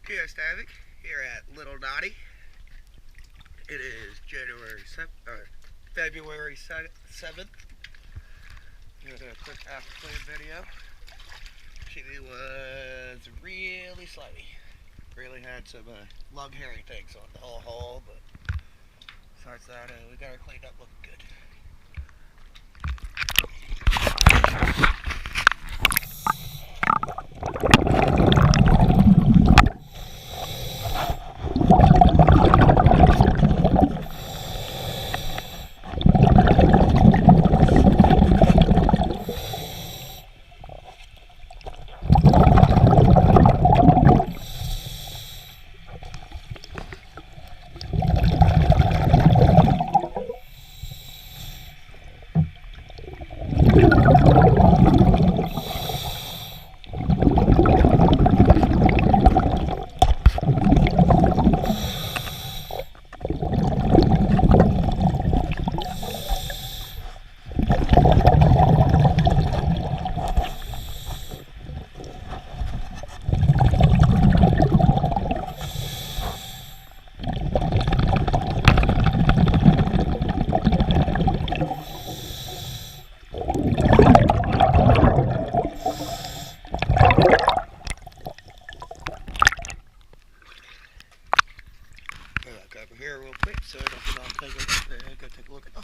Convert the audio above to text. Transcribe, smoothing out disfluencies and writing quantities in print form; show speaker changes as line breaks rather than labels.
Geostatic here at Lil Nauti. It is February 7th. Here's a quick after clean video. She was really slimy. Really had some lug hairy things on the whole hole, but besides that, we got her cleaned up looking good. Over here real quick so I don't get all tangled up there. Go take a look at the